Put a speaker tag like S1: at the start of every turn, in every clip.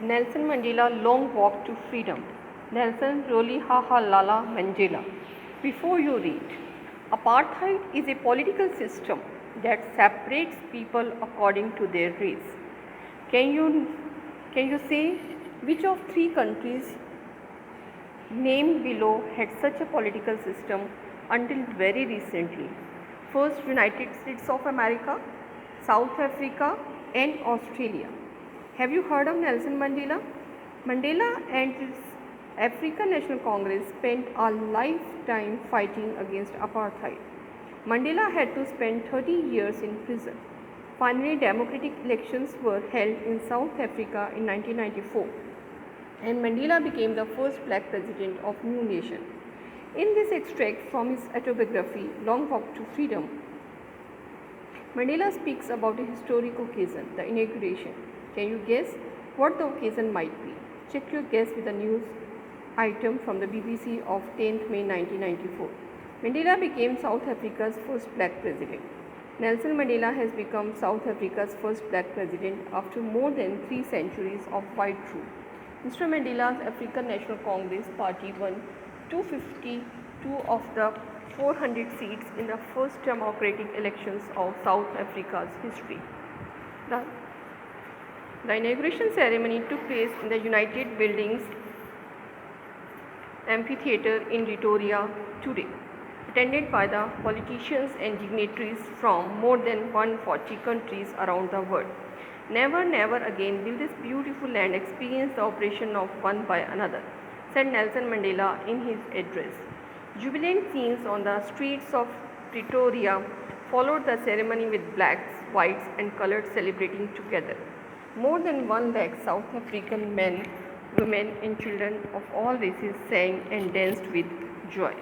S1: Nelson Mandela Long Walk to Freedom. Nelson Rolihlahla Mandela. Before you read, apartheid is a political system that separates people according to their race. Can you say which of three countries named below had such a political system until very recently? First, United States of America, South Africa, and Australia. Have you heard of Nelson Mandela? Mandela and his African National Congress spent a lifetime fighting against apartheid. Mandela had to spend 30 years in prison. Finally, democratic elections were held in South Africa in 1994, and Mandela became the first black president of new nation. In this extract from his autobiography, Long Walk to Freedom, Mandela speaks about a historic occasion, the inauguration. Can you guess what the occasion might be? Check your guess with a news item from the BBC of 10th May 1994. Mandela became South Africa's first black president. Nelson Mandela has become South Africa's first black president after more than 3 centuries of white rule. Mr. Mandela's African National Congress party won 252 of the 400 seats in the first democratic elections of South Africa's history. The inauguration ceremony took place in the United Buildings Amphitheatre in Pretoria today, attended by the politicians and dignitaries from more than 140 countries around the world. Never, never again will this beautiful land experience the oppression of one by another, said Nelson Mandela in his address. Jubilant scenes on the streets of Pretoria followed the ceremony with blacks, whites, and colored celebrating together. More than 1 lakh South African men, women, and children of all races sang and danced with joy.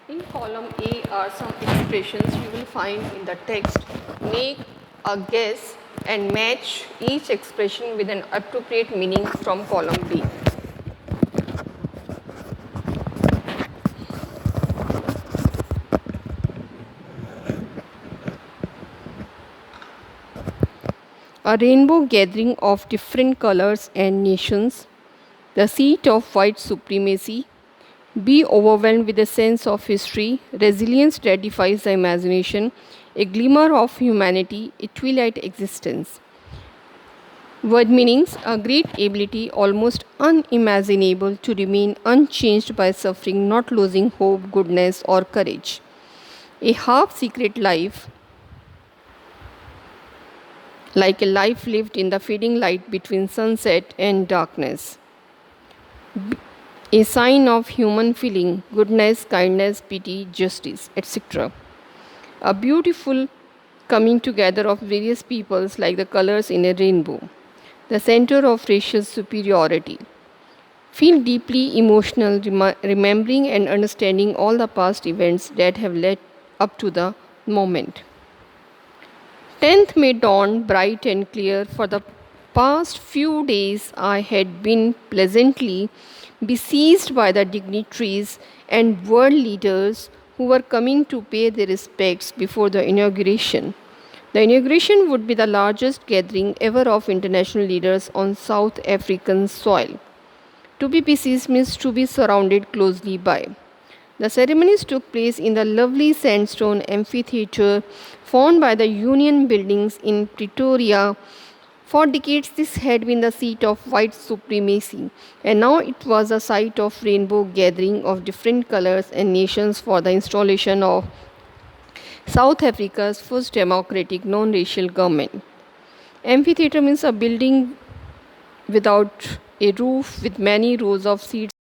S1: In column A are some expressions you will find in the text. Make a guess and match each expression with an appropriate meaning from column B. A rainbow gathering of different colors and nations, the seat of white supremacy. Be overwhelmed with a sense of history. Resilience gratifies the imagination. A glimmer of humanity, a twilight existence. Word meanings: a great ability, almost unimaginable, to remain unchanged by suffering, not losing hope, goodness, or courage. A half secret life, like a life lived in the fading light between sunset and darkness. A sign of human feeling, goodness, kindness, pity, justice, etc. A beautiful coming together of various peoples like the colors in a rainbow. The center of racial superiority. Feel deeply emotional, remembering and understanding all the past events that have led up to the moment. 10th May dawned bright and clear. For the past few days, I had been pleasantly besieged by the dignitaries and world leaders who were coming to pay their respects before the inauguration. The inauguration would be the largest gathering ever of international leaders on South African soil. To be besieged means to be surrounded closely by. The ceremonies took place in the lovely sandstone amphitheatre formed by the Union Buildings in Pretoria. For decades, this had been the seat of white supremacy, and now it was a site of rainbow gathering of different colors and nations for the installation of South Africa's first democratic non-racial government. Amphitheatre means a building without a roof with many rows of seats